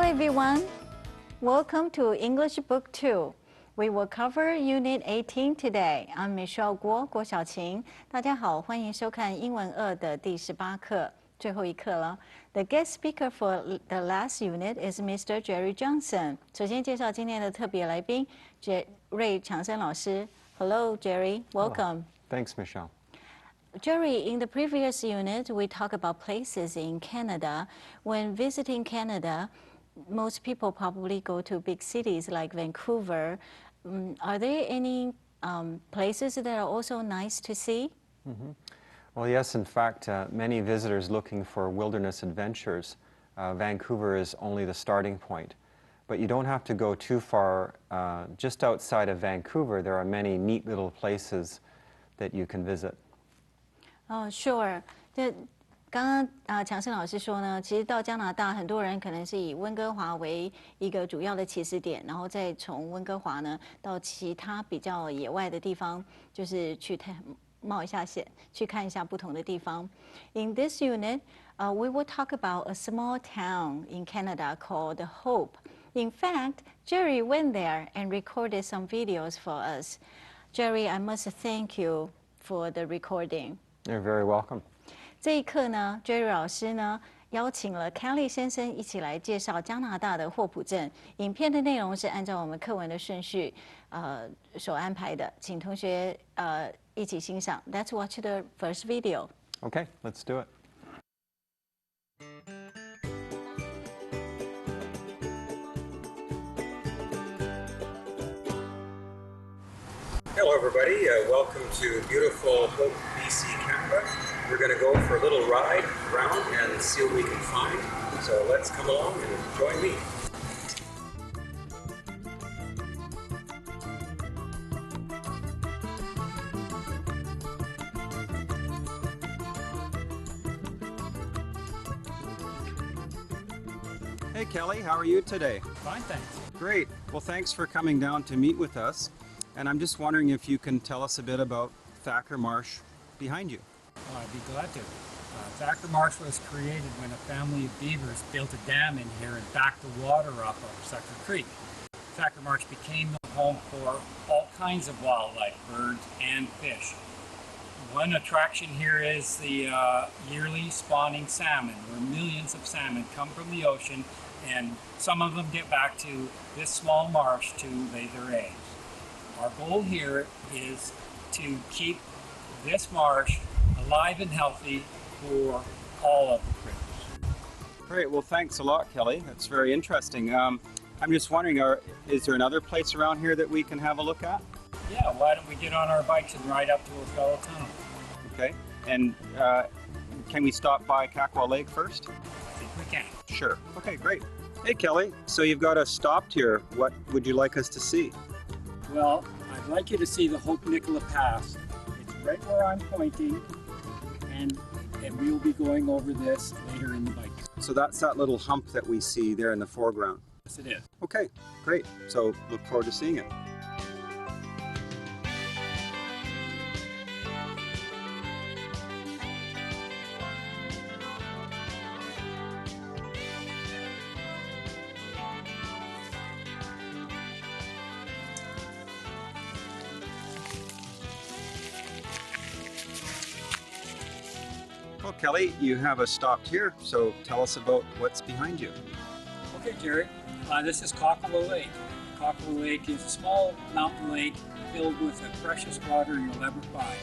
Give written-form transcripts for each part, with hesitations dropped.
everyone. Welcome to English Book 2. We will cover Unit 18 today. I'm Michelle Guo, 郭晓晴。大家好，欢迎收看英文2的第18课，最后一课了。The guest speaker for the last unit is Mr. Jerry Johnson. 首先介绍今天的特别来宾瑞强生老师。Hello, Jerry. Welcome. Thanks, Michelle. Jerry, in the previous unit, we talked about places in Canada. When visiting Canada, most people probably go to big cities like Vancouver. Are there any places that are also nice to see? Well, yes, in fact, many visitors looking for wilderness adventures, Vancouver is only the starting point. But you don't have to go too far. Just outside of Vancouver, there are many neat little places that you can visit. Oh, sure. 刚刚强生老师说呢，其实到加拿大，很多人可能是以温哥华为一个主要的起始点，然后再从温哥华呢到其他比较野外的地方，就是去冒一下险，去看一下不同的地方。In this unit, we will talk about a small town in Canada called Hope. In fact, Jerry went there and recorded some videos for us. Jerry, I must thank you for the recording. You're very welcome. 这一课呢 ，Jerry 老师呢邀请了 Kelly 先生一起来介绍加拿大的霍普镇。影片的内容是按照我们课文的顺序所安排的，请同学一起欣赏。Let's watch the first video. Okay, let's do it. Hello everybody, welcome to beautiful Hope, BC, Canada. We're going to go for a little ride around and see what we can find. So let's come along and join me. Hey, Kelly, how are you today? Fine, thanks. Great. Well, thanks for coming down to meet with us. And I'm just wondering if you can tell us a bit about Thacker Marsh behind you. I'd be glad to. Thacker Marsh was created when a family of beavers built a dam in here and backed the water up of Sucker Creek. Thacker Marsh became the home for all kinds of wildlife, birds and fish. One attraction here is the yearly spawning salmon, where millions of salmon come from the ocean and some of them get back to this small marsh to lay their eggs. Our goal here is to keep this marsh alive and healthy for all of the critters. Great. Well, thanks a lot, Kelly. That's very interesting. I'm just wondering, is there another place around here that we can have a look at? Yeah, why don't we get on our bikes and ride up to Othello Tunnel? Okay. And can we stop by Kakwa Lake first? I think we can. Sure. Okay, great. Hey, Kelly. So you've got us stopped here. What would you like us to see? Well, I'd like you to see the Hope Nicola Pass. It's right where I'm pointing, and we will be going over this later in the bike. So that's that little hump that we see there in the foreground. Yes, it is. Okay, great. So look forward to seeing it. Well, Kelly, you have us stopped here, so tell us about what's behind you. Okay, Jerry. This is Cockalow Lake. Cockalow Lake is a small mountain lake filled with the freshest water you'll ever find.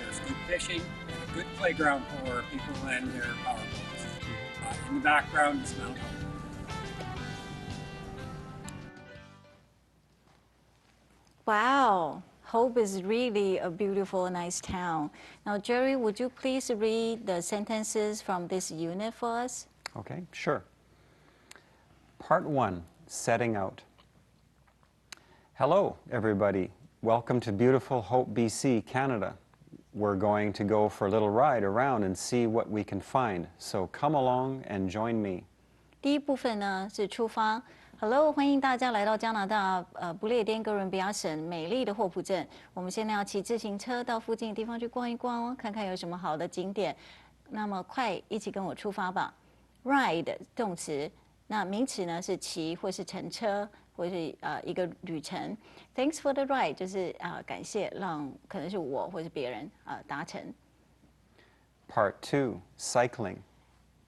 There's good fishing and a good playground for people and their power boats. In the background is Mount Hope. Wow. Hope is really a beautiful, nice town. Now, Jerry, would you please read the sentences from this unit for us? Okay, sure. Part 1, Setting Out. Hello, everybody. Welcome to beautiful Hope, BC, Canada. We're going to go for a little ride around and see what we can find. So come along and join me. 第一部分呢是出发。Hello， 欢迎大家来到加拿大不列颠哥伦比亚省美丽的霍普镇。我们现在要骑自行车到附近的地方去逛一逛哦，看看有什么好的景点。那么快，一起跟我出发吧。Ride 动词那名词呢是骑或是乘车或是一个旅程。Thanks for the ride 就是感谢让可能是我或是别人达成。Part 2, cycling.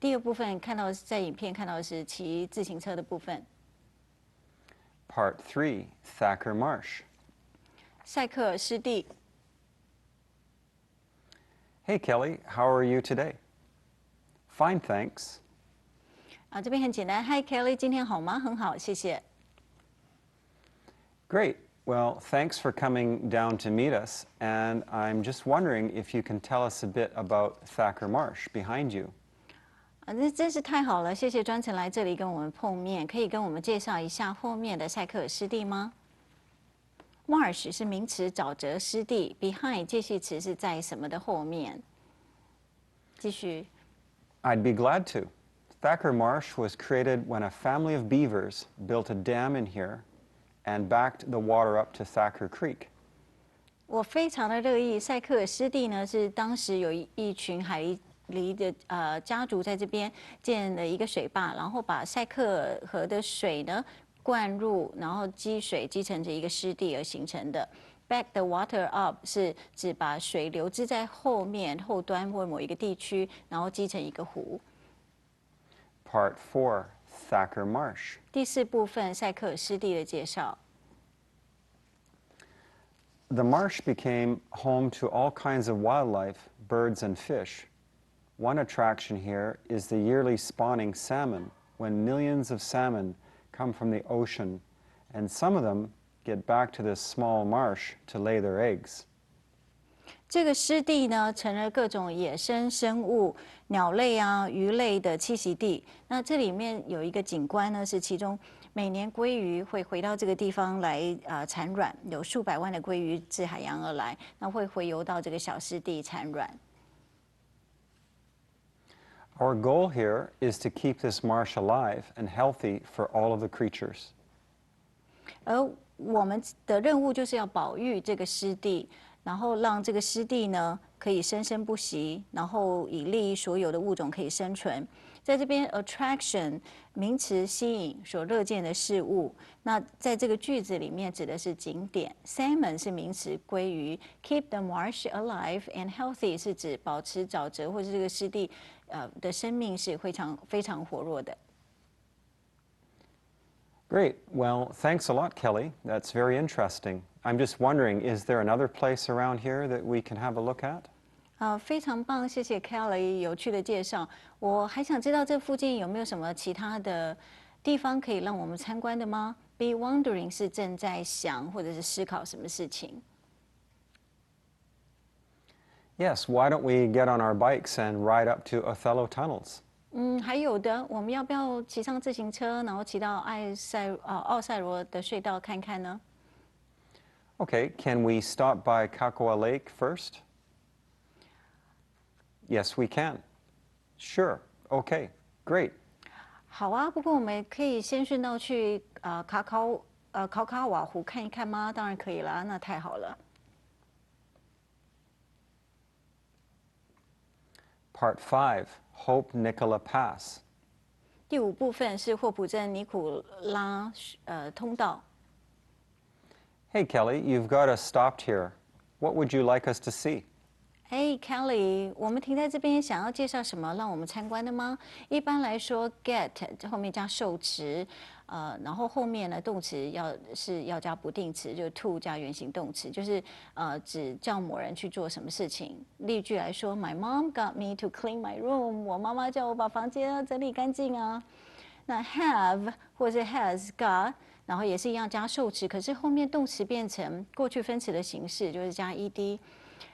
第二部分看到在影片看到的是骑自行车的部分。Part 3, Thacker Marsh. 塞克尔湿地。Hey Kelly, how are you today? Fine, thanks. 这边很简单。Hi Kelly， 今天好吗？很好，谢谢。Great. Well, thanks for coming down to meet us, and I'm just wondering if you can tell us a bit about Thacker Marsh behind you. 那真是太好了，谢谢专程来这里跟我们碰面，可以跟我们介绍一下后面的塞克尔湿地吗？ Marsh 是名词，沼泽湿地。Behind 介系词是在什么的后面？继续。I'd be glad to. Thacker Marsh was created when a family of beavers built a dam in here and backed the water up to Thacker Creek. 我非常的乐意。塞克尔湿地呢，是当时有一群海狸的家族在这边建了一个水坝，然后把塞克尔河的水呢灌入，然后积水积成这一个湿地而形成的。Back the water up 是指把水流支在后面后端或某一个地区，然后积成一个湖。Part 4, Thacker Marsh. 第4部分塞克尔湿地的介绍。The marsh became home to all kinds of wildlife, birds and fish. One attraction here is the yearly spawning salmon, when millions of salmon come from the ocean, and some of them get back to this small marsh to lay their eggs. 这个湿地呢，成了各种野生生物、鸟类啊、鱼类的栖息地。那这里面有一个景观呢，是其中每年鲑鱼会回到这个地方来产卵，有数百万的鲑鱼自海洋而来，那会回游到这个小湿地产卵。Our goal here is to keep this marsh alive and healthy for all of the creatures. 而我们的任务就是要保育这个湿地，然后让这个湿地呢可以生生不息，然后以利于所有的物种可以生存。在这边 attraction 名词吸引所乐见的事物，那在这个句子里面指的是景点。Salmon 是名词鲑鱼 ，keep the marsh alive and healthy 是指保持沼泽或者这个湿地的生命是非常活络的。Great. Well, thanks a lot, Kelly. That's very interesting. I'm just wondering, is there another place around here that we can have a look at? 非常棒，谢谢 Kelly 有趣的介绍。我还想知道这附近有没有什么其他的地方可以让我们参观的吗 ？Be wondering 是正在想或者是思考什么事情。Yes, why don't we get on our bikes and ride up to Othello Tunnels? 还有的，我们要不要骑上自行车，然后骑到奥赛罗的隧道看看呢？ Okay, can we stop by Kakoa Lake first? Yes, we can. Sure. Okay, great. 好啊，不过我们可以先顺道去考卡瓦湖看一看吗？当然可以啦，那太好了。Part 5, Hope Nicola Pass. 第5部分是霍普镇尼古拉通道。Hey Kelly, you've got us stopped here. What would you like us to see? Hey Kelly， 我们停在这边，想要介绍什么让我们参观的吗？一般来说 ，get 后面加受词，然后后面呢动词要加不定词，就 to 加原形动词，就是指叫某人去做什么事情。例句来说 ，My mom got me to clean my room。我妈妈叫我把房间整理干净啊。那 have 或是 has got， 然后也是一样加受词，可是后面动词变成过去分词的形式，就是加 ed。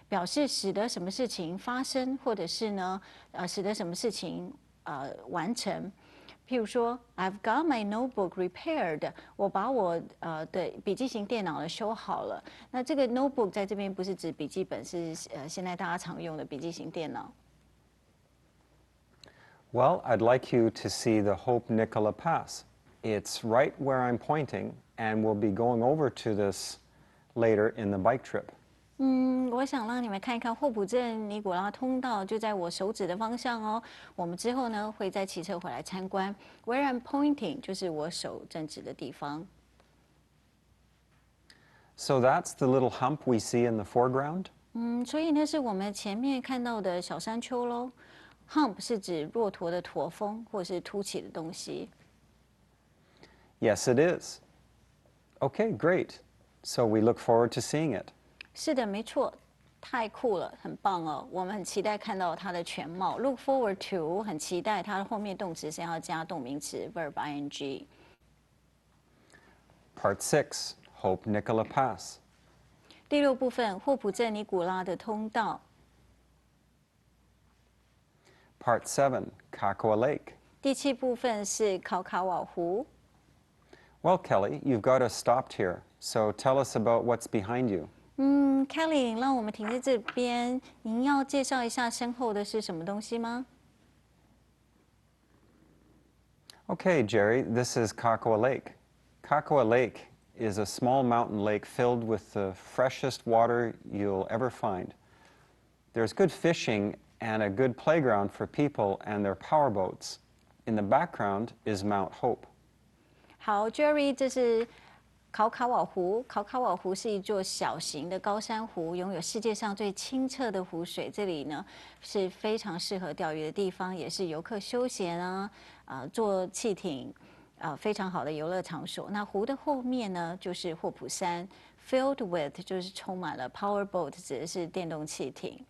表示使得什么事情发生，或者是呢，使得什么事情完成。譬如说 ，I've got my notebook repaired， 我把我的笔记型电脑呢修好了。那这个 notebook 在这边不是指笔记本，是现在大家常用的笔记型电脑。Well, I'd like you to see the Hope Nicola Pass. It's right where I'm pointing, and we'll be going over to this later in the bike trip. 我想让你们看一看霍普镇尼古拉通道就在我手指的方向哦。我们之后呢会再骑车回来参观。Where I'm pointing 就是我手正指的地方。So that's the little hump we see in the foreground? 所以那是我们前面看到的小山丘喽。Hump 是指骆驼的驼峰或是凸起的东西。Yes, it is. Okay, great. So we look forward to seeing it. 是的，没错，太酷了，很棒哦！我们很期待看到它的全貌。Look forward to 很期待，它的后面动词先要加动名词 verb ing。Part 6, Hope Nicola Pass. 第6部分，霍普镇尼古拉的通道。Part 7, Kakwa Lake. 第7部分是考卡瓦湖。Well, Kelly, you've got us stopped here, so tell us about what's behind you. Kelly，让我们停在这边。您要介绍一下身后的是什么东西吗？ Okay, Jerry, this is Kakwa Lake. Kakwa Lake is a small mountain lake filled with the freshest water you'll ever find. There's good fishing and a good playground for people and their powerboats. In the background is Mount Hope. 好 ，Jerry， 这是考卡瓦湖。考卡瓦湖是一座小型的高山湖，拥有世界上最清澈的湖水。这里呢是非常适合钓鱼的地方，也是游客休闲啊，坐汽艇，非常好的游乐场所。那湖的后面呢就是霍普山 ，filled with 就是充满了 power boat， 指的是电动汽艇。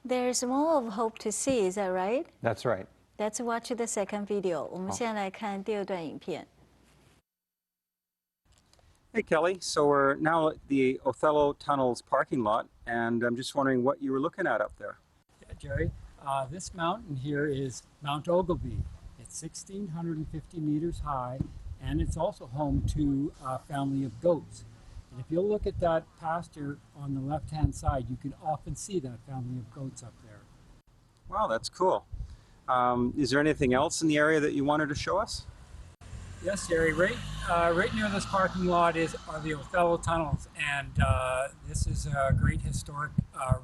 There's more of hope to see, is that right? That's right. Let's watch the second video. 我们现在来看第2段影片。Hey Kelly, so we're now at the Othello Tunnels parking lot, and I'm just wondering what you were looking at up there. Yeah, Jerry, this mountain here is Mount Ogilvie. It's 1,650 meters high, and it's also home to a family of goats. And if you'll look at that pasture on the left-hand side, you can often see that family of goats up there. Wow, that's cool. Is there anything else in the area that you wanted to show us? Yes, Jerry. Right near this parking lot are the Othello Tunnels, and this is a great historic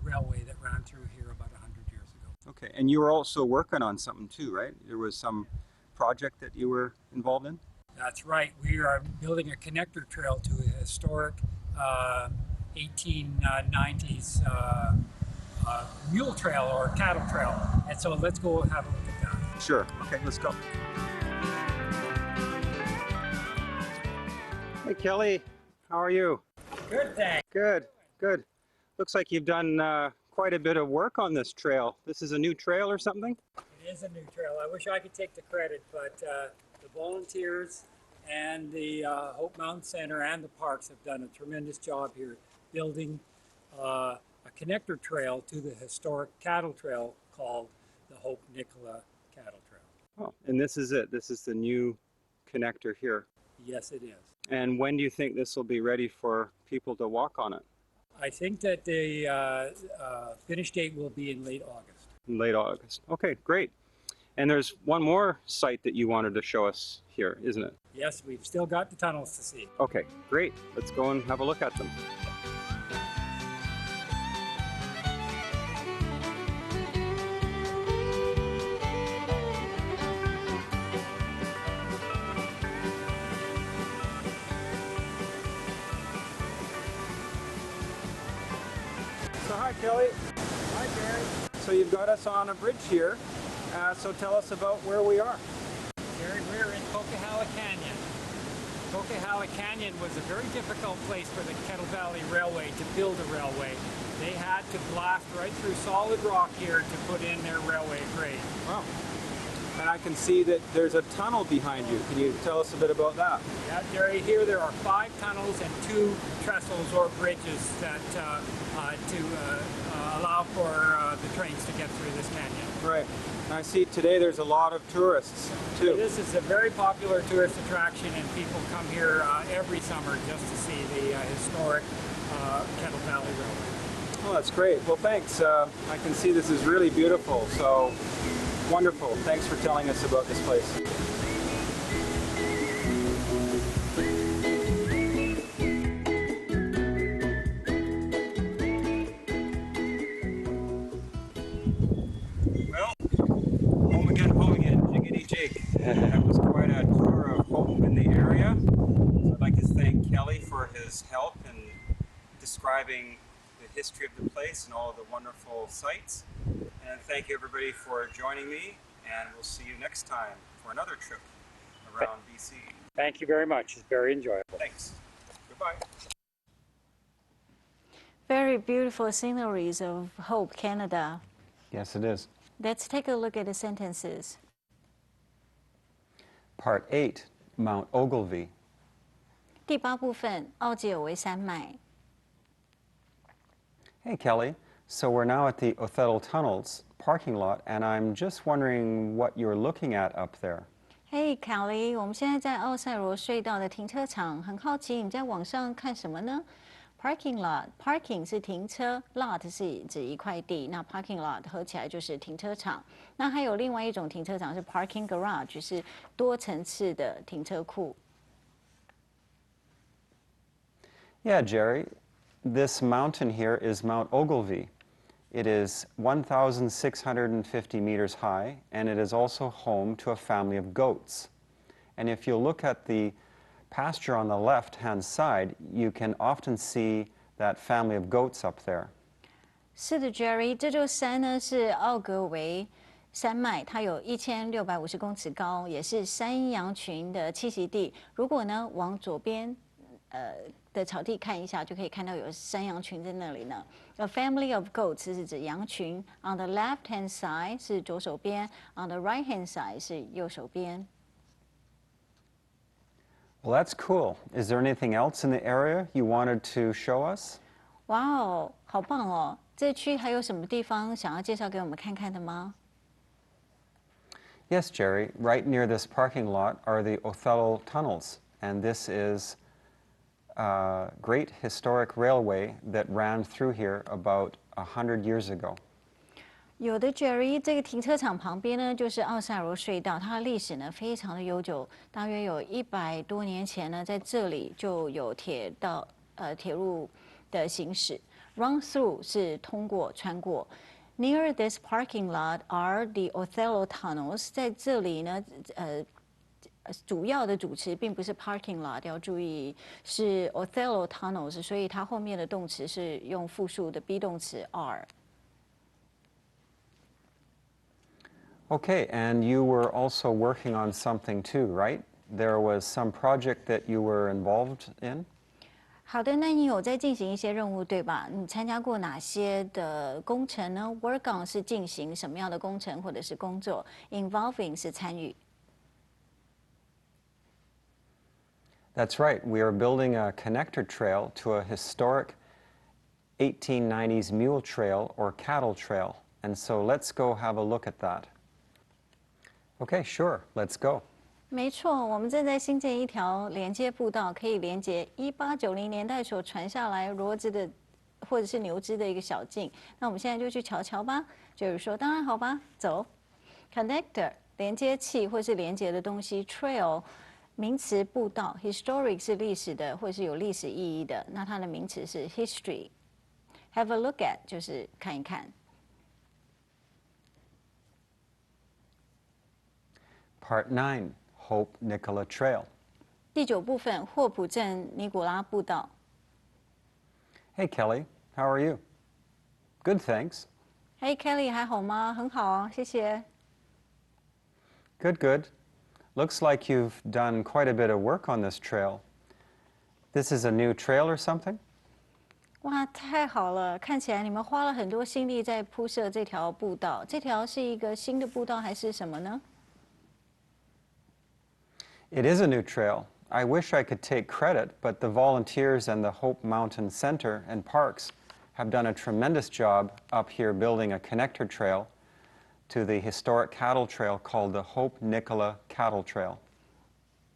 railway that ran through here about 100 years ago. Okay, and you were also working on something too, right? There was some project that you were involved in? That's right. We are building a connector trail to a historic 1890s mule trail or cattle trail. And so let's go have a look at that. Sure. Okay, let's go. Hey Kelly, how are you? Good, thanks. Good, good. Looks like you've done quite a bit of work on this trail. This is a new trail or something? It is a new trail. I wish I could take the credit, but the volunteers and the Hope Mountain Center and the parks have done a tremendous job here building a connector trail to the historic cattle trail called the Hope Nicola Cattle Trail. Oh, and this is it. This is the new connector here. Yes, it is. And when do you think this will be ready for people to walk on it? I think that the finish date will be in late August. In late August. Okay, great. And there's one more site that you wanted to show us here, isn't it? Yes, we've still got the tunnels to see. Okay, great. Let's go and have a look at them. So hi Kelly. Hi, Jerry. So you've got us on a bridge here. So tell us about where we are. Jerry, we're in Coquihalla Canyon. Coquihalla Canyon was a very difficult place for the Kettle Valley Railway to build a railway. They had to blast right through solid rock here to put in their railway grade. Wow. And I can see that there's a tunnel behind you. Can you tell us a bit about that? Yeah, Jerry, here there are 5 tunnels and 2 trestles or bridges that allow for the trains to get through this canyon. Right. And I see today there's a lot of tourists too. This is a very popular tourist attraction, and people come here every summer just to see the historic Kettle Valley Railway. Oh, that's great. Well, thanks. I can see this is really beautiful. So wonderful. Thanks for telling us about this place. tremendous help in describing the history of the place and all of the wonderful sights. And thank you everybody for joining me, and we'll see you next time for another trip around BC. Thank you very much. It's very enjoyable. Thanks. Goodbye. Very beautiful sceneries of Hope, Canada. Yes, it is. Let's take a look at the sentences. Part 8, Mount Ogilvy. 第8部分，奥吉尔维山脉。 Hey, Kelly. So we're now at the Othello Tunnels parking lot, and I'm just wondering what you're looking at up there. Hey Kelly，我们现在在奥赛罗隧道的停车场，很好奇你在网上看什么呢？Parking lot，parking 是停车 ，lot 是指一块地，那 parking lot 合起来就是停车场。那还有另外一种停车场是 parking garage，是多层次的停车库。Yeah, Jerry. This mountain here is Mount Ogilvy. It is 1,650 meters high, and it is also home to a family of goats. And if you look at the pasture on the left-hand side, you can often see that family of goats up there. 是的 ，Jerry， 这座山呢是奥格维山脉，它有1650公尺高，也是山羊群的栖息地。如果呢往左边，的草地看一下，就可以看到有山羊群在那里呢。A family of goats 是指羊群。On the left hand side 是左手边 ，on the right hand side 是右手边。Well, that's cool. Is there anything else in the area you wanted to show us? 哇哦，好棒哦！这区还有什么地方想要介绍给我们看看的吗？ Yes, Jerry. Right near this parking lot are the Othello Tunnels, and this is a great historic railway that ran through here about 100 years ago. 有的 Jerry， 这个停车场旁边呢，就是奥赛罗隧道，它的历史呢非常的悠久，大约有100多年前呢，在这里就有铁路的行驶。Run through 是通过、穿过。Near this parking lot are the Othello Tunnels。在这里呢，主要的主词并不是 parking lot， 要注意是 Othello Tunnels， 所以它后面的动词是用复数的 be 动词 are。 Okay, and you were also working on something too, right? There was some project that you were involved in? 好的，那你有在进行一些任务对吧？你参加过哪些的工程呢 ？Work on 是进行什么样的工程或者是工作 ，involving 是参与。 That's right. We are building a connector trail to a historic 1890s mule trail or cattle trail. And so let's go have a look at that. Okay, sure. Let's go. 没错，我们正在新建一条连接步道，可以连接1890年代所传下来骡子的或者是牛只的一个小径。那我们现在就去瞧瞧吧。就是说，当然好吧，走。Connector 连接器或是连接的东西 ，trail 名词步道 ，historic 是历史的或是有历史意义的，那它的名词是 history。Have a look at 就是看一看。 Part 9, Hope Nicola Trail. 第9部分，霍普镇尼古拉步道。 Hey, Kelly. How are you? Good, thanks. Hey Kelly， 还好吗？很好啊，谢谢。 Good, good. Looks like you've done quite a bit of work on this trail. This is a new trail or something? 哇，太好了！看起来你们花了很多心力在铺设这条步道。这条是一个新的步道还是什么呢？ It is a new trail. I wish I could take credit, but the volunteers and the Hope Mountain Center and Parks have done a tremendous job up here building a connector trail to the historic cattle trail called the Hope Nicola Cattle Trail.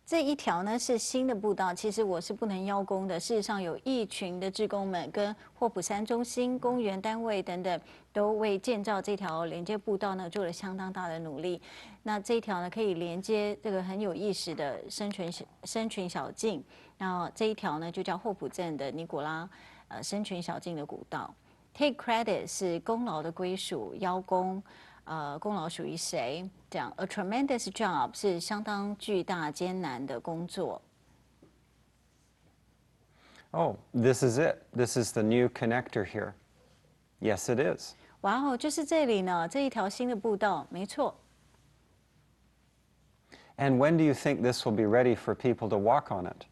这一条呢是新的步道，其实我是不能邀功的。事实上，有一群的志工们跟霍普山中心、公园单位等等，都为建造这条连接步道呢做了相当大的努力。那这一条呢可以连接这个很有意思的生群小径。那这一条呢就叫霍普镇的尼古拉生群小径的古道。Take credit 是功劳的归属，邀功。功劳属于谁？这样 ，a tremendous job 是相当巨大艰难的工作。Oh, this is it. This is the new connector here. Yes, it is. 哇哦，就是这里呢，这一条新的步道，没错。And when do you think this will be ready for people to walk on it?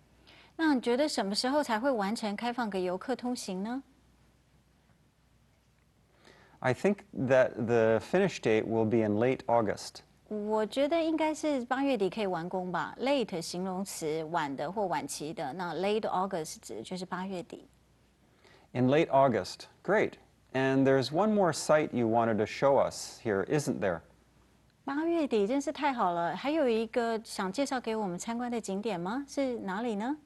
那你觉得什么时候才会完成开放给游客通行呢？ I think that the finish date will be in late August. 我觉得应该是8月底可以完工吧。Late 形容词，晚的或晚期的，那 late August 指就是8月底。In late August. Great. And there's one more site you wanted to show us here, isn't there? 8月底真是太好了，还有一个想介绍给我们参观的景点吗？是哪里呢？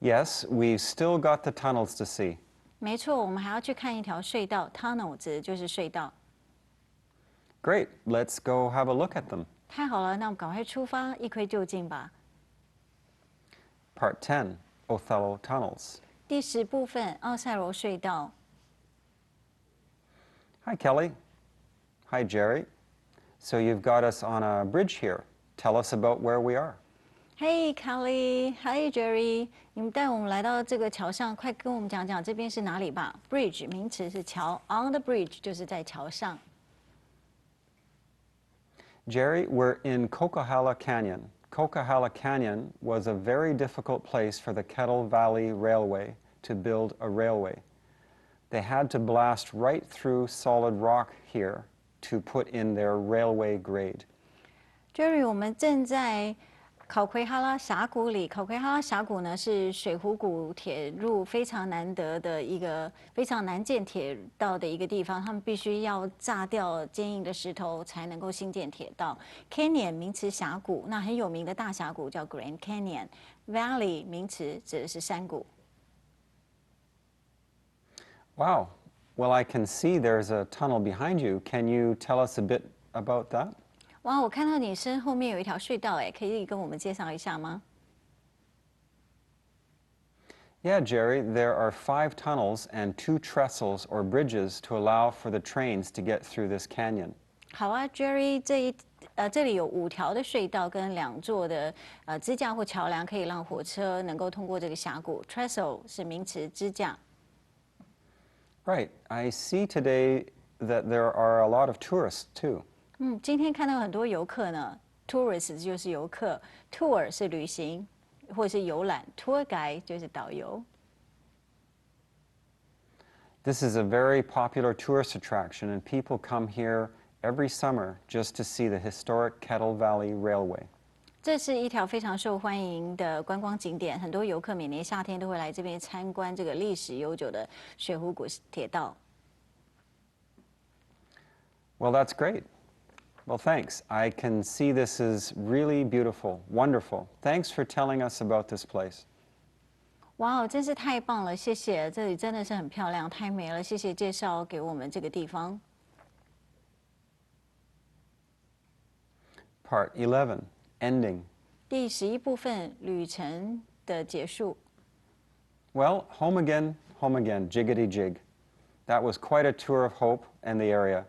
Yes, we've still got the tunnels to see. 没错，我们还要去看一条隧道 ，tunnel 指的就是隧道。 Great. Let's go have a look at them. 太好了，那我们赶快出发，一窥究竟吧。 Part 10, Othello Tunnels. 第10部分，奥赛罗隧道。 Hi, Kelly. Hi, Jerry. So you've got us on a bridge here. Tell us about where we are. Hey Kelly, Hi Jerry，你们带我们来到这个桥上，快跟我们讲讲这边是哪里吧。Bridge 名词是桥 ，on the bridge 就是在桥上。 Jerry, we're in Coquihalla Canyon. Coquihalla Canyon was a very difficult place for the Kettle Valley Railway to build a railway. They had to blast right through solid rock here to put in their railway grade. Jerry，我们正在考奎哈拉峡谷里。考奎哈拉峡谷呢是水湖谷铁路非常难得的一个非常难建铁道的一个地方，他们必须要炸掉坚硬的石头才能够兴建铁道。Canyon 名词峡谷，那很有名的大峡谷叫 Grand Canyon。Valley 名词指的是山谷。 Wow. Well, I can see there's a tunnel behind you. Can you tell us a bit about that? 哇，我看到你身后面有一条隧道，哎，可以跟我们介绍一下吗？ Yeah, Jerry, there are 5 tunnels and 2 trestles or bridges to allow for the trains to get through this canyon. 好啊，Jerry，这里有5条的隧道跟2座的支架或桥梁，可以让火车能够通过这个峡谷。Trestle 是名词，支架。 Right. I see today that there are a lot of tourists too. 今天看到很多游客呢。Tourist 就是游客 ，Tour 是旅行或者是游览 ，Tour guide 就是导游。 This is a very popular tourist attraction, and people come here every summer just to see the historic Kettle Valley Railway. 这是一条非常受欢迎的观光景点，很多游客每年夏天都会来这边参观这个历史悠久的水湖谷铁道。 Well, that's great. Well, thanks. I can see this is really beautiful, wonderful. Thanks for telling us about this place. 哇哦，真是太棒了，谢谢！这里真的是很漂亮，太美了，谢谢介绍给我们这个地方。 Part 11, ending. 第11部分，旅程的结束。 Well, home again, jiggity jig. That was quite a tour of Hope and the area.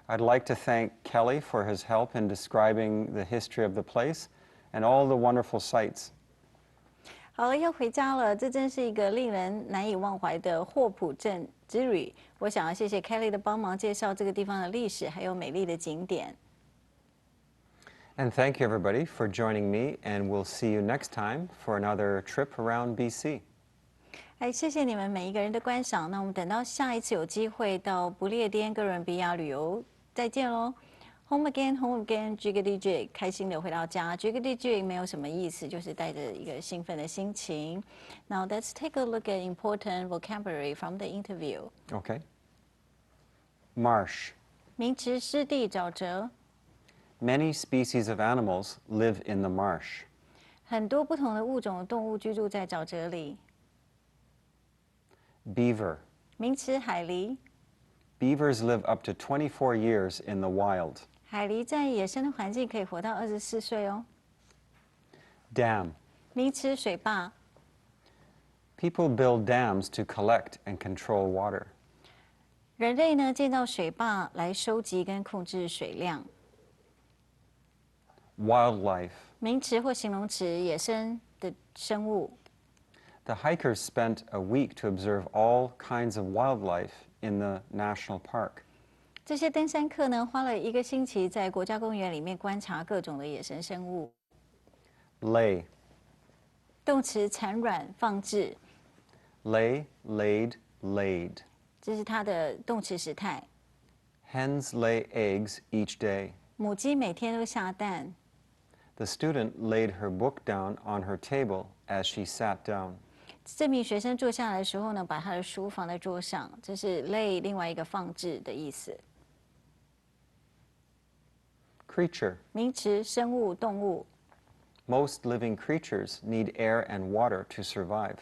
I'd like to thank Kelly for his help in describing the history of the place and all the wonderful sights. 好了，要回家了，这真是一个令人难以忘怀的霍普镇之旅。我想要谢谢 Kelly 的帮忙介绍这个地方的历史，还有美丽的景点。 And thank you, everybody, for joining me, and we'll see you next time for another trip around BC. 哎，谢谢你们每一个人的观赏。那我们等到下一次有机会到不列颠哥伦比亚旅游，再见喽。Home again, home again, jiggity jig， 开心的回到家。Jiggity jig 没有什么意思，就是带着一个兴奋的心情。Now let's take a look at important vocabulary from the interview. Okay. Marsh. 名词湿地、沼泽， Many species of animals live in the marsh. 很多不同的物种的动物居住在沼泽里。 Beaver. 名词海狸， Beavers live up to 24 years in the wild. 海狸在野生的环境可以活到24岁哦。 Dam. 名词水坝， People build dams to collect and control water. 人类呢建造水坝来收集跟控制水量。 Wildlife. 名词或形容词，野生的生物。The hikers spent a week to observe all kinds of wildlife in the national park. 这些登山客呢，花了1个星期在国家公园里面观察各种的野生生物。 Lay. 动词产卵、放置， Lay, laid, laid. 这是它的动词时态。 Hens lay eggs each day. 母鸡每天都下蛋。 The student laid her book down on her table as she sat down. 这名学生坐下来的时候呢，把他的书放在桌上，这是 lay 另外一个放置的意思。 Creature. 名词生物、动物。 Most living creatures need air and water to survive.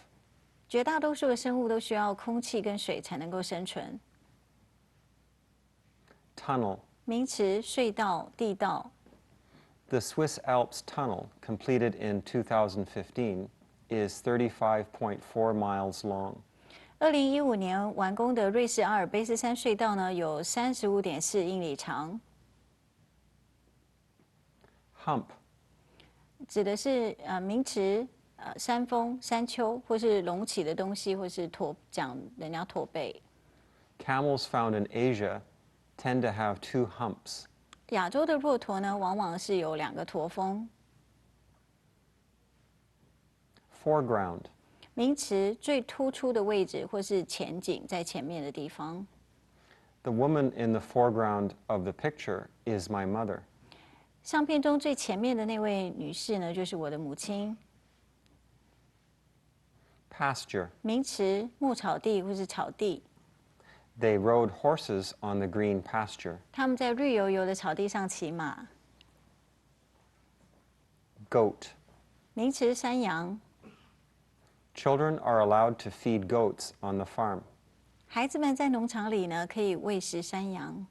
绝大多数的生物都需要空气跟水才能够生存。 Tunnel. 名词隧道、地道。 The Swiss Alps tunnel, completed in 2015, is 35.4 miles long. 2015年完工的瑞士阿尔卑斯山隧道呢，有35.4英里长。 Hump. 指的是名词山峰、山丘，或是隆起的东西，或是讲人家驼背。 Camels found in Asia tend to have 2 humps. 亚洲的骆驼呢，往往是有2个驼峰。 Foreground. 名词最突出的位置，或是前景在前面的地方。 The woman in the foreground of the picture is my mother. 相片中最前面的那位女士呢，就是我的母亲。 Pasture. 名词牧草地或是草地。 They rode horses on the green pasture. 他们在绿油油的草地上骑马。 Goat. 名词山羊。 Children are allowed to feed goats on the farm. 孩子们在农场里呢，可以喂食山羊。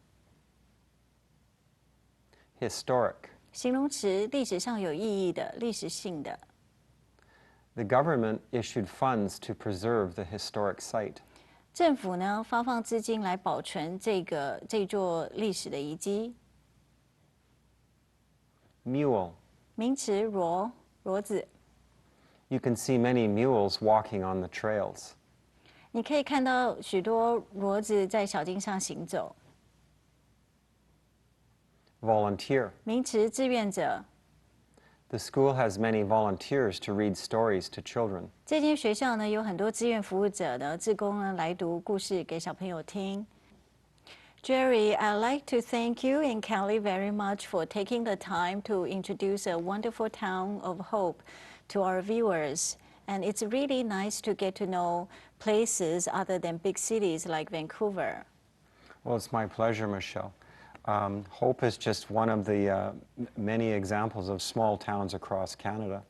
Historic. 形容词历史上有意义的、历史性的。 The government issued funds to preserve the historic site. 政府呢发放资金来保存这座历史的遗迹。 Mule. 名词骡子。 You can see many mules walking on the trails. 你可以看到许多骡子在小径上行走。 Volunteer. 名词志愿者。 The school has many volunteers to read stories to children. 这间学校呢有很多志愿服务者的志工呢来读故事给小朋友听。 Jerry, I'd like to thank you and Kelly very much for taking the time to introduce a wonderful town of hope to our viewers. And it's really nice to get to know places other than big cities like Vancouver. Well, it's my pleasure, Michelle. Hope is just one of the many examples of small towns across Canada.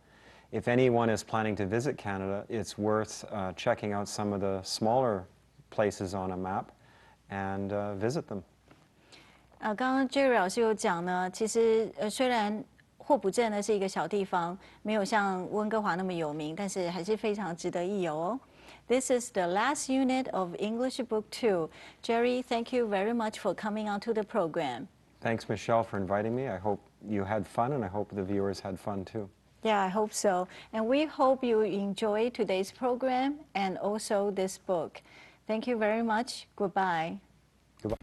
If anyone is planning to visit Canada, it's worth checking out some of the smaller places on a map and visit them. 刚刚 Jerry 老师有讲呢，其实虽然霍普镇呢是一个小地方，没有像温哥华那么有名，但是还是非常值得一游哦。This is the last unit of English Book 2. Jerry, thank you very much for coming onto the program. Thanks, Michelle, for inviting me. I hope you had fun, and I hope the viewers had fun too. Yeah, I hope so. And we hope you enjoy today's program and also this book. Thank you very much. Goodbye. Goodbye.